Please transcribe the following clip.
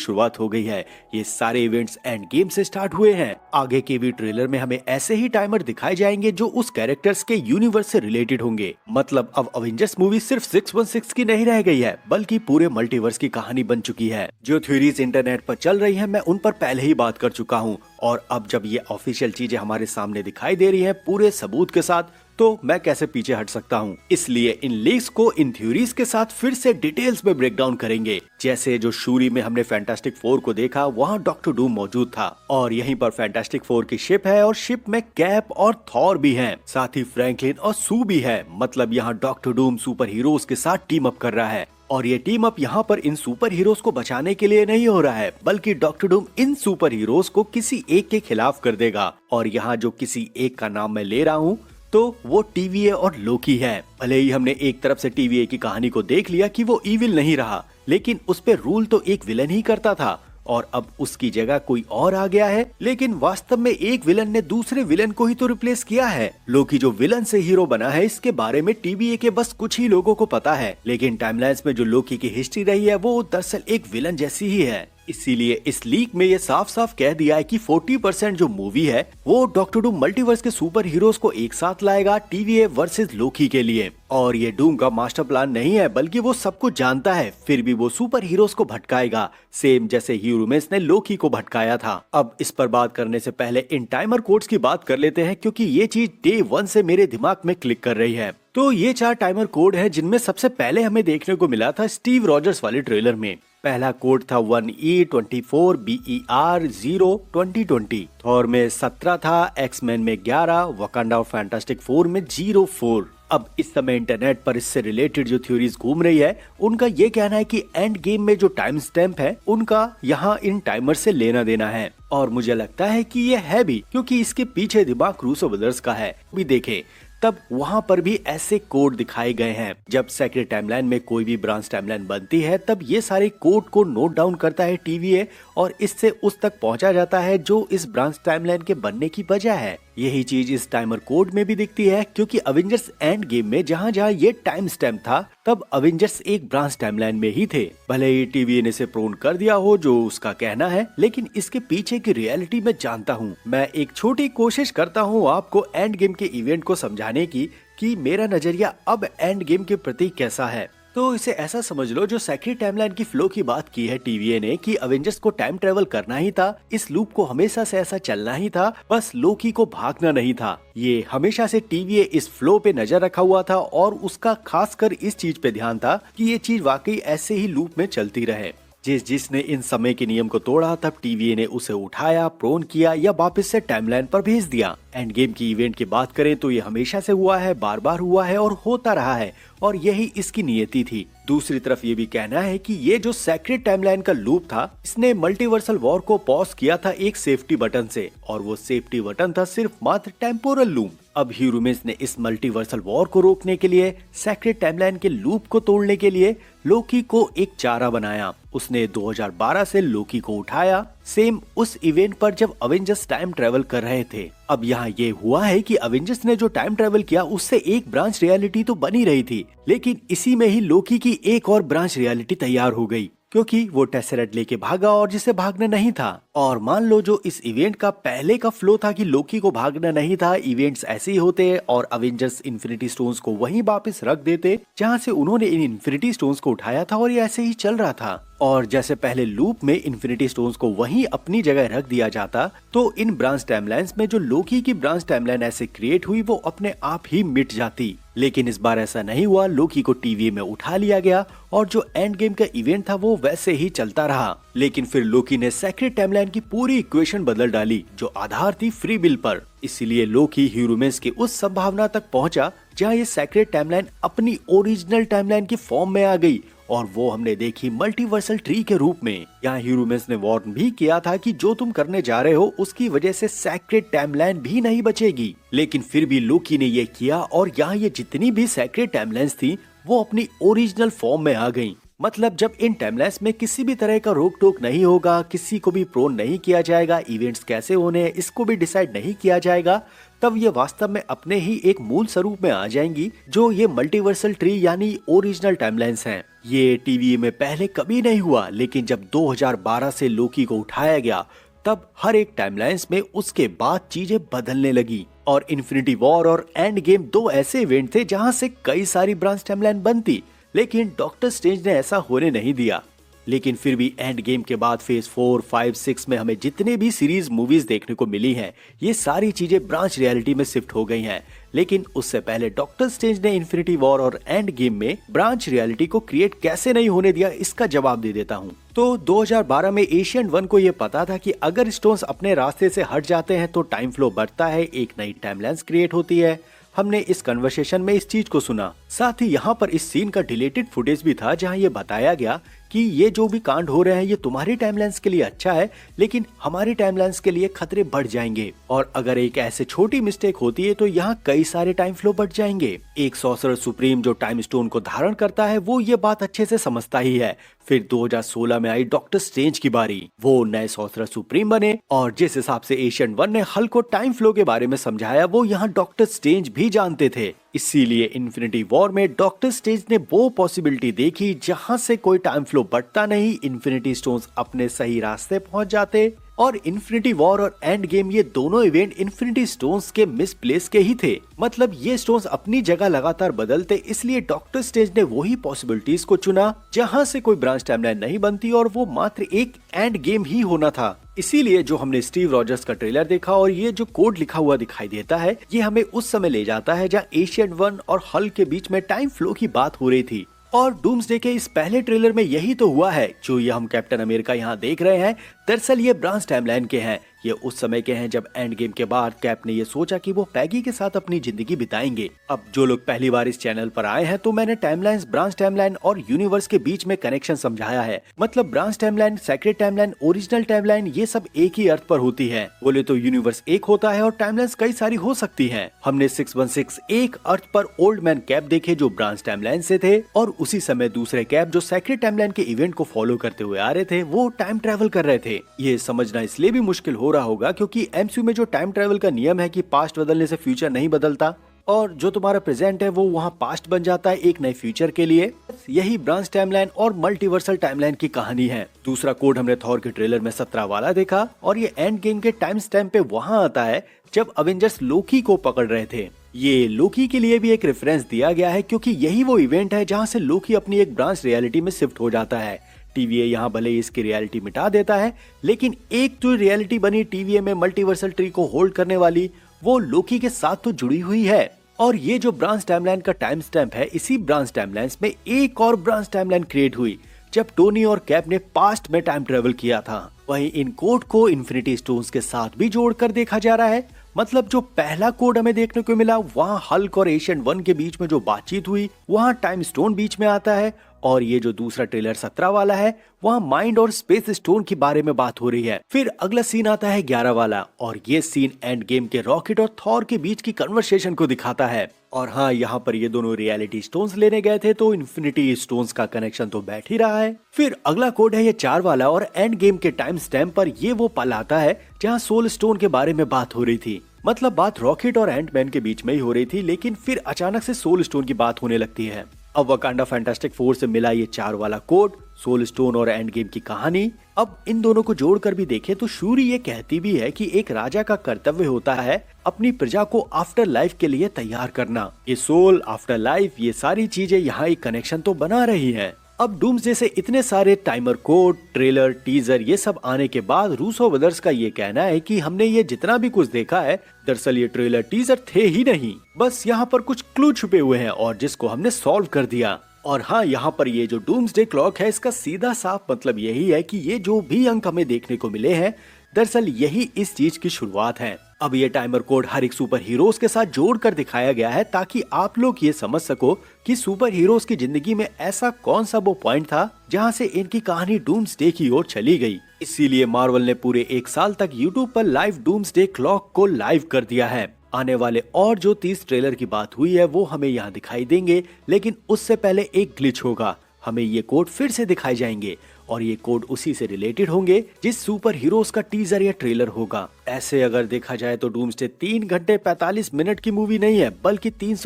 शुरुआत हो गई है। ये सारे इवेंट्स एंड गेम से स्टार्ट हुए हैं। आगे के भी ट्रेलर में हमें ऐसे ही टाइमर दिखाए जाएंगे जो उस कैरेक्टर्स के यूनिवर्स से रिलेटेड होंगे। मतलब अब अवेंजर्स मूवी सिर्फ 616 की नहीं रह गई है, बल्कि पूरे मल्टीवर्स की कहानी बन चुकी है। जो थ्योरीज इंटरनेट पर चल रही है, मैं उन पर पहले ही बात कर चुका हूँ, और अब जब ये ऑफिशियल चीजें हमारे सामने दिखाई दे रही है पूरे सबूत के साथ, तो मैं कैसे पीछे हट सकता हूँ। इसलिए इन लीक्स को इन थ्योरीज के साथ फिर से डिटेल्स में ब्रेक डाउन करेंगे। जैसे जो शूरी में हमने फैंटास्टिक फोर को देखा, वहाँ डॉक्टर डूम मौजूद था, और यहीं पर फैंटास्टिक फोर की शिप है, और शिप में कैप और थॉर भी हैं। साथ ही फ्रैंकलिन और सू भी है। मतलब यहाँ डॉक्टर डूम सुपर हीरोज के साथ टीम अप कर रहा है। और ये टीम अप यहाँ पर इन सुपर हीरोज को बचाने के लिए नहीं हो रहा है, बल्कि डॉक्टर डूम इन सुपर हीरोज को किसी एक के खिलाफ कर देगा। और यहाँ जो किसी एक का नाम मैं ले रहा हूँ, तो वो टीवीए और लोकी है। भले ही हमने एक तरफ से टीवीए की कहानी को देख लिया कि वो इविल नहीं रहा, लेकिन उस पे रूल तो एक विलन ही करता था, और अब उसकी जगह कोई और आ गया है। लेकिन वास्तव में एक विलन ने दूसरे विलन को ही तो रिप्लेस किया है। लोकी जो विलन से हीरो बना है, इसके बारे में टीवीए के बस कुछ ही लोगों को पता है। लेकिन टाइमलाइंस में जो लोकी की हिस्ट्री रही है, वो दरअसल एक विलन जैसी ही है। इसीलिए इस लीक में ये साफ साफ कह दिया है कि 40% जो मूवी है वो डॉक्टर डूम मल्टीवर्स के सुपर हीरोज को एक साथ लाएगा टीवीए वर्सेस लोकी के लिए। और ये डूम का मास्टर प्लान नहीं है, बल्कि वो सब कुछ जानता है, फिर भी वो सुपर हीरोज को भटकाएगा, सेम जैसे ह्यूमन्स ने लोकी को भटकाया था। अब इस पर बात करने से पहले इन टाइमर कोड्स की बात कर लेते हैं, क्योंकि ये चीज डे 1 से मेरे दिमाग में क्लिक कर रही है। तो ये 4 टाइमर कोड है, जिनमें सबसे पहले हमें देखने को मिला था स्टीव रॉजर्स वाले ट्रेलर में। पहला कोड था 1E24BER02020, थॉर में 17 था, एक्समैन में 11, वकांडा और फैंटास्टिक 4 में 04। अब इस समय इंटरनेट पर इससे रिलेटेड जो थ्योरीज घूम रही है, उनका ये कहना है कि एंड गेम में जो टाइम स्टैम्प है, उनका यहाँ इन टाइमर से लेना देना है। और मुझे लगता है कि ये है भी, क्योंकि इसके पीछे दिमाग रूसो ब्रदर्स का है। भी देखे तब वहां पर भी ऐसे कोड दिखाए गए हैं। जब सेक्रेट टाइमलाइन में कोई भी ब्रांच टाइमलाइन बनती है, तब ये सारे कोड को नोट डाउन करता है टीवीए, और इससे उस तक पहुंचा जाता है जो इस ब्रांच टाइमलाइन के बनने की वजह है। यही चीज इस टाइमर कोड में भी दिखती है, क्योंकि अवेंजर्स एंड गेम में जहां जहां ये टाइम स्टैम्प था, तब अवेंजर्स एक ब्रांच टाइमलाइन में ही थे। भले ही टीवीए ने इसे प्रोन कर दिया हो, जो उसका कहना है, लेकिन इसके पीछे की रियलिटी मैं जानता हूँ। मैं एक छोटी कोशिश करता हूँ आपको एंड गेम के इवेंट को समझाने की, कि मेरा नजरिया अब एंड गेम के प्रति कैसा है। तो इसे ऐसा समझ लो, जो सेक्रेट टाइमलाइन की फ्लो की बात की है टीवीए ने, कि अवेंजर्स को टाइम ट्रेवल करना ही था, इस लूप को हमेशा से ऐसा चलना ही था, बस लोकी को भागना नहीं था। ये हमेशा से टीवीए इस फ्लो पे नजर रखा हुआ था, और उसका खासकर इस चीज पे ध्यान था कि ये चीज वाकई ऐसे ही लूप में चलती रहे। जिसने इन समय के नियम को तोड़ा, तब टीवीए ने उसे उठाया, प्रोन किया, या वापस से टाइमलाइन पर भेज दिया। एंड गेम की इवेंट की बात करें तो ये हमेशा से हुआ है, बार बार हुआ है और होता रहा है, और यही इसकी नियति थी। दूसरी तरफ ये भी कहना है कि ये जो सेक्रेट टाइमलाइन का लूप था, इसने मल्टीवर्सल वॉर को पॉज किया था एक सेफ्टी बटन से, और वो सेफ्टी बटन था सिर्फ मात्र टेम्पोरल लूप। अब ह्यूमन्स ने इस मल्टीवर्सल वॉर को रोकने के लिए, सेक्रेट टाइमलाइन के लूप को तोड़ने के लिए लोकी को एक चारा बनाया। उसने 2012 से लोकी को उठाया, सेम उस इवेंट पर जब अवेंजर्स टाइम ट्रेवल कर रहे थे। अब यहाँ ये हुआ है कि अवेंजर्स ने जो टाइम ट्रेवल किया, उससे एक ब्रांच रियलिटी तो बनी रही थी, लेकिन इसी में ही लोकी की एक और ब्रांच रियलिटी तैयार हो गई, क्योंकि वो टेसरेट लेके भागा और जिसे भागना नहीं था। और मान लो जो इस इवेंट का पहले का फ्लो था कि लोकी को भागना नहीं था, इवेंट्स ऐसे ही होते और अवेंजर्स इन्फिनिटी स्टोन्स को वहीं वापस रख देते जहां से उन्होंने इन इन्फिनिटी स्टोन्स को उठाया था, और ये ऐसे ही चल रहा था। और जैसे पहले लूप में इन्फिनिटी स्टोन्स को वहीं अपनी जगह रख दिया जाता, तो इन ब्रांच टाइमलाइंस में जो लोकी की ब्रांच टाइमलाइन ऐसे क्रिएट हुई, वो अपने आप ही मिट जाती। लेकिन इस बार ऐसा नहीं हुआ, लोकी को टीवी में उठा लिया गया, और जो एंड गेम का इवेंट था वो वैसे ही चलता रहा। लेकिन फिर लोकी ने सेक्रेट टाइमलाइन की पूरी इक्वेशन बदल डाली, जो आधार थी फ्री विल पर। इसीलिए लोकी ह्यूमन्स की उस संभावना तक पहुंचा जहां ये सेक्रेट टाइमलाइन अपनी ओरिजिनल टाइमलाइन की फॉर्म में आ गई, और वो हमने देखी मल्टीवर्सल ट्री के रूप में। यहाँ ह्यूमन्स ने वार्न भी किया था कि जो तुम करने जा रहे हो, उसकी वजह से सेक्रेट टाइमलाइन भी नहीं बचेगी। लेकिन फिर भी लोकी ने ये किया, और यहाँ ये जितनी भी सेक्रेट टाइमलाइंस थी, वो अपनी ओरिजिनल फॉर्म में आ गई। मतलब जब इन टाइमलाइंस में किसी भी तरह का रोक टोक नहीं होगा, किसी को भी प्रोन नहीं किया जाएगा, इवेंट्स कैसे होने हैं इसको भी डिसाइड नहीं किया जाएगा, तब ये वास्तव में अपने ही एक मूल स्वरूप में आ जाएंगी, जो ये मल्टीवर्सल ट्री यानी ओरिजिनल टाइमलाइंस हैं। ये टीवी में पहले कभी नहीं हुआ, लेकिन जब 2012 से लोकी को उठाया गया तब हर एक टाइमलाइंस में उसके बाद चीजें बदलने लगी। और इन्फिनिटी वॉर और एंड गेम दो ऐसे इवेंट थे जहां से कई सारी ब्रांच टाइमलाइन बनती, लेकिन डॉक्टर स्ट्रेंज ने ऐसा होने नहीं दिया। लेकिन फिर भी एंड गेम के बाद फेज 4, 5, 6 में हमें जितने भी सीरीज मूवीज देखने को मिली हैं, ये सारी चीजें ब्रांच रियलिटी में शिफ्ट हो गई हैं। लेकिन उससे पहले डॉक्टर स्ट्रेंज ने इन्फिनिटी वॉर और एंड गेम में ब्रांच रियलिटी को क्रिएट कैसे नहीं होने दिया, इसका जवाब दे देता हूँ। तो 2012 में एशियन 1 को ये पता था कि अगर स्टोन्स अपने रास्ते से हट जाते हैं तो टाइम फ्लो बढ़ता है, एक नई टाइमलाइन क्रिएट होती है। हमने इस कन्वर्सेशन में इस चीज को सुना। साथ ही यहाँ पर इस सीन का डिलीटेड फुटेज भी था जहाँ ये बताया गया कि ये जो भी कांड हो रहे हैं ये तुम्हारी टाइमलाइंस के लिए अच्छा है, लेकिन हमारी टाइमलाइंस के लिए खतरे बढ़ जाएंगे। और अगर एक ऐसे छोटी मिस्टेक होती है तो यहाँ कई सारे टाइम फ्लो बढ़ जाएंगे। एक सॉर्सरर सुप्रीम जो टाइम स्टोन को धारण करता है वो ये बात अच्छे से समझता ही है। फिर 2016 में आई डॉक्टर स्ट्रेंज की बारी, वो नए सॉर्सरर सुप्रीम बने और जिस हिसाब से एशियन 1 ने हल्क को टाइम फ्लो के बारे में समझाया वो यहाँ डॉक्टर स्ट्रेंज भी जानते थे। इसीलिए इन्फिनिटी वॉर में डॉक्टर स्ट्रेंज ने वो पॉसिबिलिटी देखी जहां से कोई टाइम फ्लो बढ़ता नहीं, इन्फिनिटी स्टोन्स अपने सही रास्ते पहुंच जाते। और इन्फिनिटी वॉर और एंड गेम ये दोनों इवेंट इन्फिनिटी स्टोन्स के मिसप्लेस के ही थे। मतलब ये स्टोन्स अपनी जगह लगातार बदलते, इसलिए डॉक्टर स्ट्रेंज ने वही पॉसिबिलिटीज को चुना जहां से कोई ब्रांच टाइमलाइन नहीं बनती और वो मात्र एक एंड गेम ही होना था। इसीलिए जो हमने स्टीव रॉजर्स का ट्रेलर देखा और ये जो कोड लिखा हुआ दिखाई देता है, ये हमें उस समय ले जाता है जहाँ एशियन 1 और हल्क के बीच में टाइम फ्लो की बात हो रही थी। और डूम्सडे के इस पहले ट्रेलर में यही तो हुआ है। जो ये हम कैप्टन अमेरिका यहाँ देख रहे हैं, दरअसल ये ब्रांच टाइमलाइन के हैं। ये उस समय के हैं जब एंड गेम के बाद कैप ने ये सोचा कि वो पैगी के साथ अपनी जिंदगी बिताएंगे। अब जो लोग पहली बार इस चैनल पर आए हैं तो मैंने टाइमलाइंस, ब्रांच टाइमलाइन और यूनिवर्स के बीच में कनेक्शन समझाया है। मतलब branch timeline, secret timeline, original timeline ये सब एक ही अर्थ पर होती है। बोले तो यूनिवर्स एक होता है और टाइमलाइंस कई सारी हो सकती है। हमने 616 एक अर्थ पर ओल्ड मैन कैप देखे जो ब्रांच टाइमलाइन से थे, और उसी समय दूसरे कैप जो सेक्रेट टाइमलाइन के इवेंट को फॉलो करते हुए आ रहे थे वो टाइम ट्रेवल कर रहे थे। ये समझना इसलिए भी मुश्किल हो रहा होगा क्योंकि एमसीयू में जो टाइम ट्रेवल का नियम है कि पास्ट बदलने से फ्यूचर नहीं बदलता, और जो तुम्हारा प्रेजेंट है वो वहाँ पास्ट बन जाता है एक नए फ्यूचर के लिए। यही ब्रांच टाइमलाइन और मल्टीवर्सल टाइमलाइन की कहानी है। दूसरा कोड हमने थॉर के ट्रेलर में 17 वाला देखा, और ये एंड गेम के टाइम स्टैम्प पे वहाँ आता है जब अवेंजर्स लोकी को पकड़ रहे थे। ये लोकी के लिए भी एक रेफरेंस दिया गया है क्योंकि यही वो इवेंट है जहाँ से लोकी अपनी एक ब्रांच रियलिटी में शिफ्ट हो जाता है। टीवीए यहाँ भले ही इसकी रियलिटी मिटा देता है, लेकिन एक तो रियलिटी बनी टीवीए में मल्टीवर्सल ट्री को होल्ड करने वाली, वो लोकी के साथ तो जुड़ी हुई है। और ये जो ब्रांच टाइमलाइन का टाइम स्टैम्प है, इसी ब्रांच टाइमलाइंस में एक और ब्रांच टाइमलाइन क्रिएट हुई जब टोनी और कैप ने पास्ट में टाइम ट्रेवल किया था। वहीं इन कोड को इन्फिनिटी स्टोन्स के साथ भी जोड़कर देखा जा रहा है। मतलब जो पहला कोड हमें देखने को मिला वहाँ हल्क और एशियन 1 के बीच में जो बातचीत हुई वहाँ टाइम स्टोन बीच में आता है, और ये जो दूसरा ट्रेलर 17 वाला है वहाँ माइंड और स्पेस स्टोन के बारे में बात हो रही है। फिर अगला सीन आता है 11 वाला, और ये सीन एंड गेम के रॉकेट और थॉर के बीच की कन्वर्सेशन को दिखाता है। और हाँ, यहाँ पर ये दोनों रियलिटी स्टोन्स लेने गए थे तो इन्फिनिटी स्टोन्स का कनेक्शन तो बैठ ही रहा है। फिर अगला कोड है ये 4 वाला, और एंड गेम के टाइम स्टैम्प पर ये वो पल आता है जहाँ सोल स्टोन के बारे में बात हो रही थी। मतलब बात रॉकेट और एंटमैन के बीच में ही हो रही थी, लेकिन फिर अचानक से सोल स्टोन की बात होने लगती है। अब वकांडा फैंटास्टिक फोर से मिला ये 4 वाला कोड, सोल स्टोन और एंड गेम की कहानी। अब इन दोनों को जोड़कर भी देखें तो शूरी ये कहती भी है कि एक राजा का कर्तव्य होता है अपनी प्रजा को आफ्टर लाइफ के लिए तैयार करना। ये सोल, आफ्टर लाइफ, ये सारी चीजें यहाँ एक कनेक्शन तो बना रही है। अब डूम्सडे से इतने सारे टाइमर कोड, ट्रेलर, टीजर ये सब आने के बाद रूसो ब्रदर्स का ये कहना है कि हमने ये जितना भी कुछ देखा है दरअसल ये ट्रेलर टीजर थे ही नहीं, बस यहाँ पर कुछ क्लू छुपे हुए हैं और जिसको हमने सॉल्व कर दिया। और हाँ, यहाँ पर ये जो डूम्सडे क्लॉक है इसका सीधा साफ मतलब यही है कि ये जो भी अंक हमें देखने को मिले हैं दरअसल यही इस चीज की शुरुआत है। अब ये टाइमर कोड हर एक सुपर हीरोज के साथ जोड़कर दिखाया गया है ताकि आप लोग ये समझ सको कि सुपर हीरोज की जिंदगी में ऐसा कौन सा वो पॉइंट था जहां से इनकी कहानी डूम्सडे की ओर चली गई। इसीलिए मार्वल ने पूरे 1 साल तक यूट्यूब पर लाइव डूम्सडे क्लॉक को लाइव कर दिया है। आने वाले और जो 30 ट्रेलर की बात हुई है वो हमें यहाँ दिखाई देंगे, लेकिन उससे पहले एक ग्लिच होगा, हमें ये कोड फिर से दिखाए जाएंगे और ये कोड उसी से रिलेटेड होंगे जिस सुपर हीरोज का टीजर या ट्रेलर होगा। ऐसे अगर देखा जाए तो डूम्सडे 3 घंटे 45 मिनट की मूवी नहीं है, बल्कि 300